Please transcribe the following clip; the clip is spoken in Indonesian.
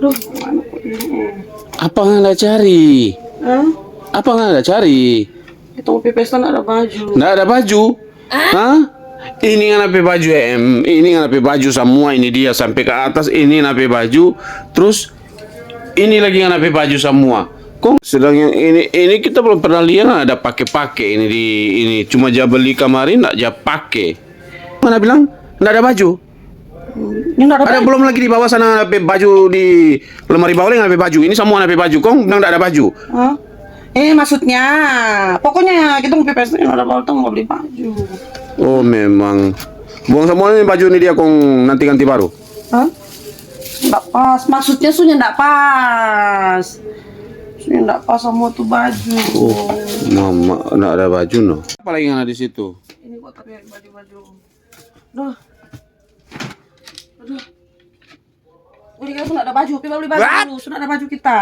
Aduh, mana kok ini? Apa yang anda cari? Hah? Apa yang anda cari? Kita mau pesta nggak ada baju. Nggak ada baju? Hah? Ini yang nape baju ini yang nape baju semua, ini dia sampai ke atas, ini nape baju, terus ini lagi yang nape baju semua. Kok sedang yang ini kita belum pernah lihat ada pakai ini di ini, cuma dia beli kemarin nggak dia pakai. Mana bilang nggak ada baju? Ini nggak ada Ada baju. belum lagi di bawah sana nape baju di lemari bawah yang nape baju. Ini semua nape baju. Kok bilang nggak ada baju? Hah? Ini maksudnya, pokoknya kita mau pesta nggak ada baju, nggak beli baju. Oh memang. Buang semua ini baju ini dia kong nanti ganti baru. Hah? Nggak pas, maksudnya sunya nggak pas. Sunya nggak pas sama tuh baju. Oh, mama nggak ada baju no. Apa lagi yang ada di situ? Ini gua tapi baju-baju. Aduh. Aduh. Udah kita tuh nggak ada baju, kita beli baju dulu, sudah ada baju kita.